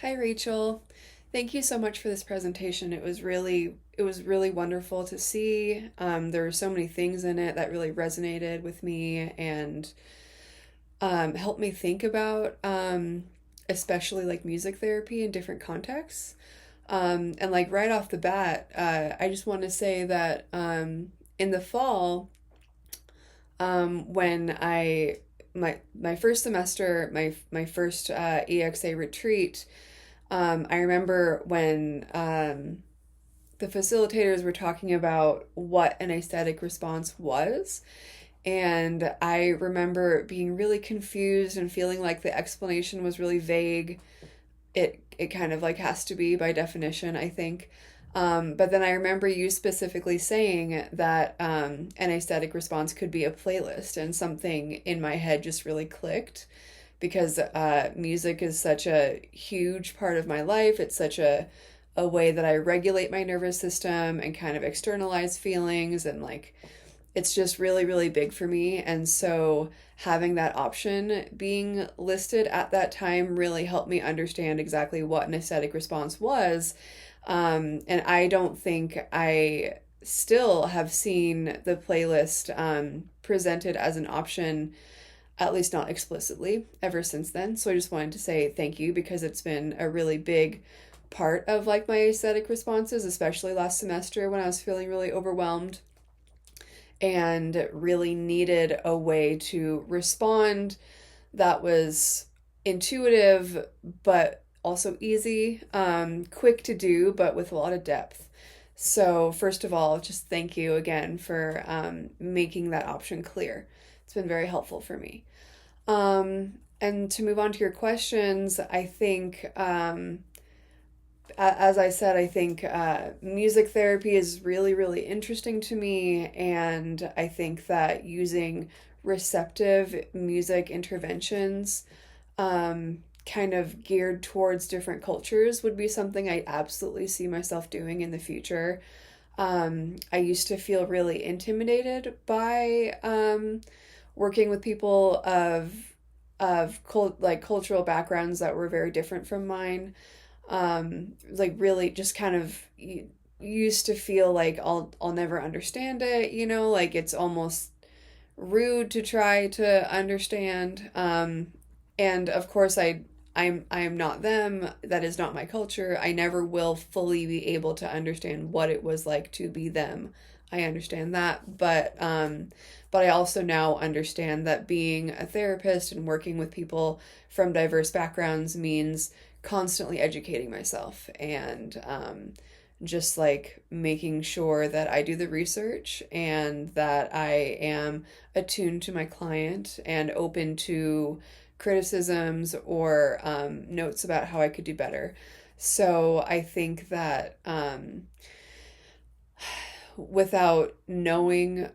Hi, Rachel. Thank you so much for this presentation. It was really wonderful to see. There were so many things in it that really resonated with me and helped me think about, especially like music therapy in different contexts. And like right off the bat, I just want to say that in the fall, when my first semester, my first EXA retreat. I remember when the facilitators were talking about what an aesthetic response was. And I remember being really confused and feeling like the explanation was really vague. It kind of like has to be by definition, I think. But then I remember you specifically saying that an aesthetic response could be a playlist, and something in my head just really clicked because music is such a huge part of my life. It's such a way that I regulate my nervous system and kind of externalize feelings, and like it's just really, really big for me. And so having that option being listed at that time really helped me understand exactly what an aesthetic response was. And I don't think I still have seen the playlist presented as an option, at least not explicitly, ever since then. So I just wanted to say thank you because it's been a really big part of like my aesthetic responses, especially last semester when I was feeling really overwhelmed and really needed a way to respond that was intuitive but also easy, quick to do, but with a lot of depth. So, first of all, just thank you again for making that option clear. It's been very helpful for me. And to move on to your questions, I think as I said, I think music therapy is really, really interesting to me. And I think that using receptive music interventions, kind of geared towards different cultures, would be something I absolutely see myself doing in the future. I used to feel really intimidated by working with people of cultural backgrounds that were very different from mine. Like really just kind of used to feel like I'll never understand it, like it's almost rude to try to understand. And of course I am not them. That is not my culture. I never will fully be able to understand what it was like to be them. I understand that, but I also now understand that being a therapist and working with people from diverse backgrounds means constantly educating myself and just like making sure that I do the research and that I am attuned to my client and open to criticisms or notes about how I could do better. So I think that without knowing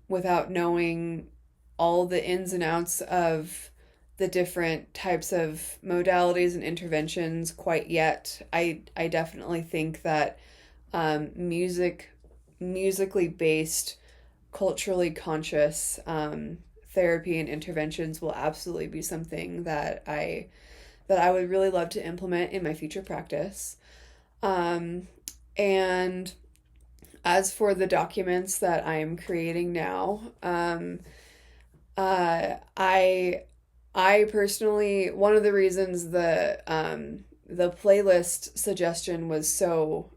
without knowing all the ins and outs of the different types of modalities and interventions quite yet, I definitely think that musically based, culturally conscious therapy and interventions will absolutely be something that I would really love to implement in my future practice. And as for the documents that I am creating now, uh, I I personally, one of the reasons the playlist suggestion was so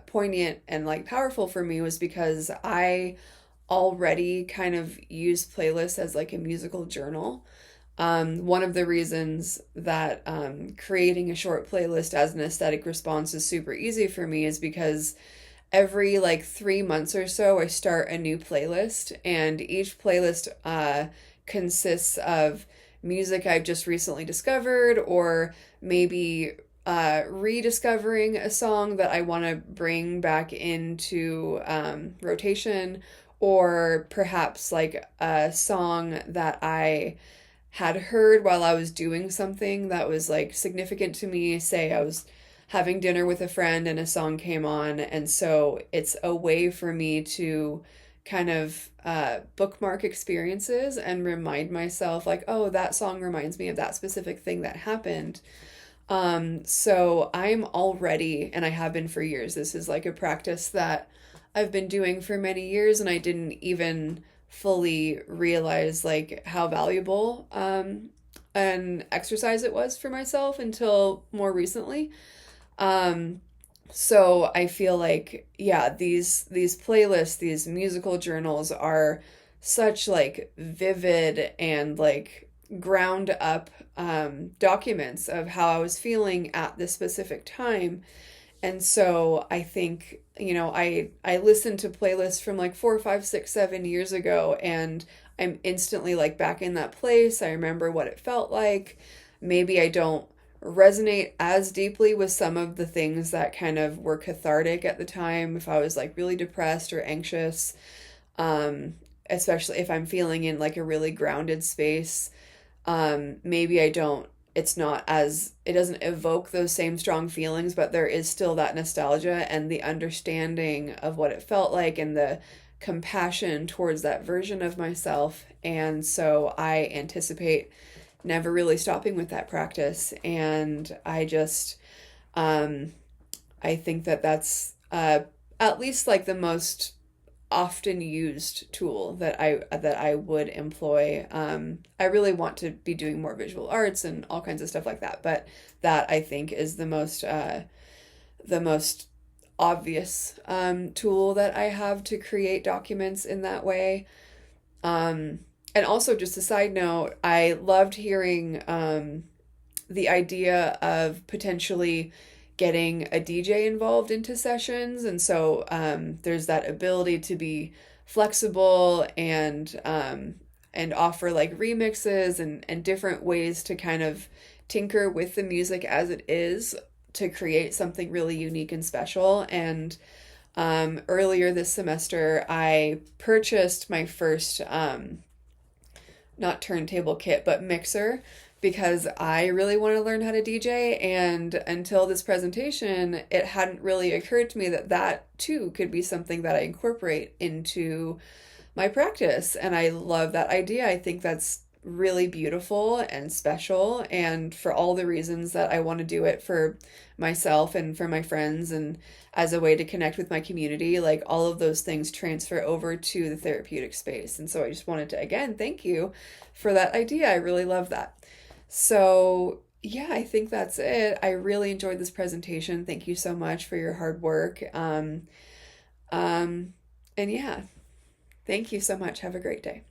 poignant and like powerful for me was because I already kind of use playlists as like a musical journal. One of the reasons that creating a short playlist as an aesthetic response is super easy for me is because every like 3 months or so, I start a new playlist, and each playlist consists of music I've just recently discovered, or maybe rediscovering a song that I want to bring back into rotation, or perhaps like a song that I had heard while I was doing something that was like significant to me. Say I was having dinner with a friend and a song came on, and so it's a way for me to kind of bookmark experiences and remind myself, like, oh, that song reminds me of that specific thing that happened. So I'm already, and I have been for years, this is like a practice that I've been doing for many years, and I didn't even fully realize like how valuable an exercise it was for myself until more recently. Um, so I feel like, yeah, these playlists, these musical journals are such like vivid and like ground up documents of how I was feeling at this specific time. And so I think, I listened to playlists from like 4, 5, 6, 7 years ago, and I'm instantly like back in that place. I remember what it felt like. Maybe I don't resonate as deeply with some of the things that kind of were cathartic at the time if I was like really depressed or anxious, especially if I'm feeling in like a really grounded space. Maybe I don't, it's not as, it doesn't evoke those same strong feelings, but there is still that nostalgia and the understanding of what it felt like and the compassion towards that version of myself. And so I anticipate never really stopping with that practice. And um, I think that that's at least like the most often used tool that I would employ. I really want to be doing more visual arts and all kinds of stuff like that, but that I think is the most obvious tool that I have to create documents in that way. And also, just a side note, I loved hearing the idea of potentially getting a DJ involved into sessions. And so there's that ability to be flexible and offer like remixes and different ways to kind of tinker with the music as it is to create something really unique and special. And earlier this semester, I purchased my first not turntable kit, but mixer, because I really want to learn how to DJ. And until this presentation, it hadn't really occurred to me that that too could be something that I incorporate into my practice. And I love that idea. I think that's really beautiful and special. And for all the reasons that I want to do it for myself and for my friends and as a way to connect with my community, like all of those things transfer over to the therapeutic space. And so I just wanted to, again, thank you for that idea. I really love that. So, yeah, I think that's it. I really enjoyed this presentation. Thank you so much for your hard work. Um, and yeah, thank you so much. Have a great day.